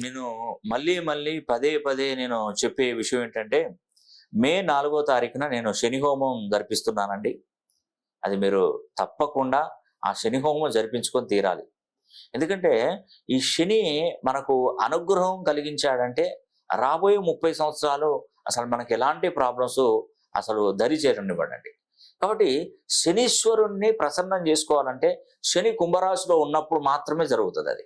నేను మళ్ళీ మళ్ళీ పదే పదే నేను చెప్పే విషయం ఏంటంటే, మే 4 తారీఖున నేను శని హోమం జరిపిస్తున్నానండి. అది మీరు తప్పకుండా ఆ శని హోమం జరిపించుకొని తీరాలి. ఎందుకంటే, ఈ శని మనకు అనుగ్రహం కలిగించాడంటే, రాబోయే 30 సంవత్సరాలు అసలు మనకు ఎలాంటి ప్రాబ్లమ్స్ అసలు దరి చేరనివ్వడండి. కాబట్టి శనీశ్వరుణ్ణి ప్రసన్నం చేసుకోవాలంటే, శని కుంభరాశిలో ఉన్నప్పుడు మాత్రమే జరుగుతదది.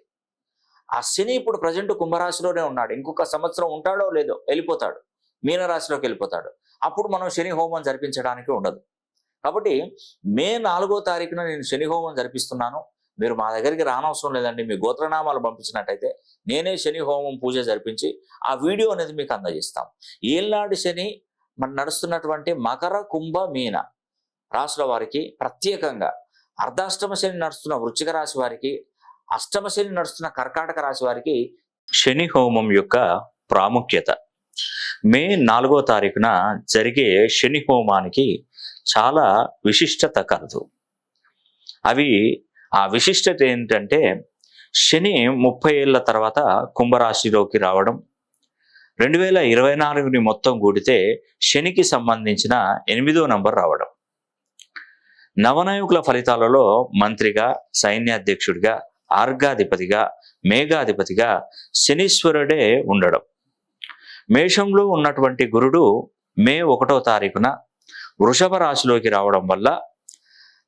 ఆ శని ఇప్పుడు ప్రజెంట్ కుంభరాశిలోనే ఉన్నాడు. ఇంకొక సంవత్సరం ఉంటాడో లేదో వెళ్ళిపోతాడు. మీనరాశిలోకి వెళ్ళిపోతాడు. అప్పుడు మనం శని హోమం జరిపించడానికి ఉండదు. కాబట్టి మే 4 తారీఖున నేను శని హోమం జరిపిస్తున్నాను. మీరు మా దగ్గరికి రానవసరం లేదండి. మీ గోత్రనామాలు పంపించినట్టయితే నేనే శని హోమం పూజ జరిపించి ఆ వీడియో అనేది మీకు అందజేస్తాం. ఏళ్ళనాటి శని మన నడుస్తున్నటువంటి మకర, కుంభ, మీన రాశుల వారికి ప్రత్యేకంగా, అర్ధాష్టమ శని నడుస్తున్న వృశ్చిక రాశి వారికి, అష్టమ శని నడుస్తున్న కర్కాటక రాశి వారికి శని హోమం యొక్క ప్రాముఖ్యత. మే 4 తారీఖున జరిగే శని హోమానికి చాలా విశిష్టత కలదు. ఆ విశిష్టత ఏంటంటే, శని 30 ఏళ్ల తర్వాత కుంభరాశిలోకి రావడం, 2024ని మొత్తం కూడితే శనికి సంబంధించిన 8వ నంబర్ రావడం, నవనాయకుల ఫలితాలలో మంత్రిగా, సైన్యాధ్యక్షుడిగా, ఆర్గాధిపతిగా, మేఘాధిపతిగా శనీశ్వరుడే ఉండడం, మేషంలో ఉన్నటువంటి గురుడు మే 1వ తారీఖున వృషభ రాశిలోకి రావడం వల్ల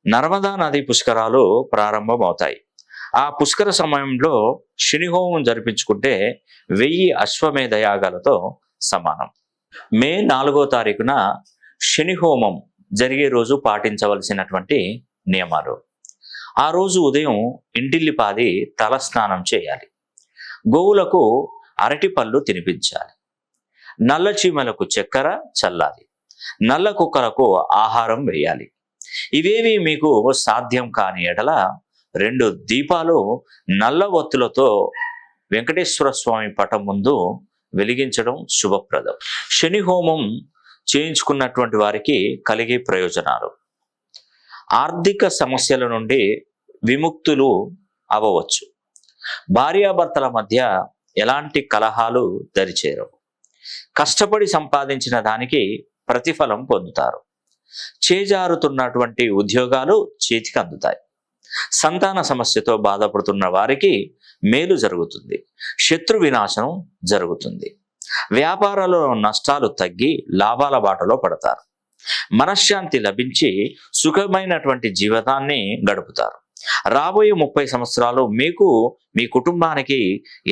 నర్మదా నది పుష్కరాలు ప్రారంభమవుతాయి. ఆ పుష్కర సమయంలో శని హోమం జరిపించుకుంటే 1000 అశ్వమేధ యాగాలతో సమానం. మే 4 తారీఖున శని హోమం జరిగే రోజు పాటించవలసినటువంటి నియమాలు. ఆ రోజు ఉదయం ఇంటిల్లిపాది తలస్నానం చేయాలి. గోవులకు అరటి పళ్ళు తినిపించాలి. నల్ల చీమలకు చక్కెర చల్లాలి. నల్ల కుక్కలకు ఆహారం వేయాలి. ఇవేవి మీకు సాధ్యం కాని ఎడల 2 దీపాలు నల్ల ఒత్తులతో వెంకటేశ్వర స్వామి పటం ముందు వెలిగించడం శుభప్రదం. శని హోమం చేయించుకున్నటువంటి వారికి కలిగే ప్రయోజనాలు: ఆర్థిక సమస్యల నుండి విముక్తులు అవ్వవచ్చు. భార్యాభర్తల మధ్య ఎలాంటి కలహాలు దరిచేరవు. కష్టపడి సంపాదించిన దానికి ప్రతిఫలం పొందుతారు. చేజారుతున్నటువంటి ఉద్యోగాలు చేతికి అందుతాయి. సంతాన సమస్యతో బాధపడుతున్న వారికి మేలు జరుగుతుంది. శత్రు వినాశనం జరుగుతుంది. వ్యాపారాలలో నష్టాలు తగ్గి లాభాల బాటలో పడతారు. మనశ్శాంతి లభించి సుఖమైనటువంటి జీవితాన్ని గడుపుతారు. రాబోయే 30 సంవత్సరాలు మీకు, మీ కుటుంబానికి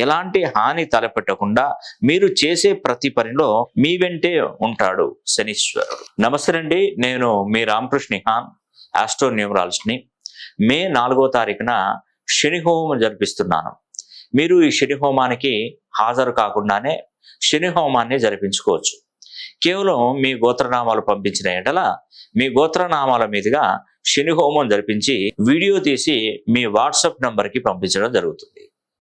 ఎలాంటి హాని తలపెట్టకుండా మీరు చేసే ప్రతి పనిలో మీ వెంటే ఉంటాడు శనీశ్వరుడు. నమస్తే అండి, నేను మీ రామకృష్ణ హాన్, ఆస్ట్రో న్యూమరాలజిస్ట్ని. మే 4 తారీఖున శని హోమం జరిపిస్తున్నాను. మీరు ఈ శని హోమానికి హాజరు కాకుండానే శని హోమాన్ని జరిపించుకోవచ్చు. కేవలం మీ గోత్రనామాలు పంపించిన ఎడల మీ గోత్రనామాల మీదుగా శని హోమం జరిపించి వీడియో తీసి మీ వాట్సాప్ నంబర్కి పంపించడం జరుగుతుంది.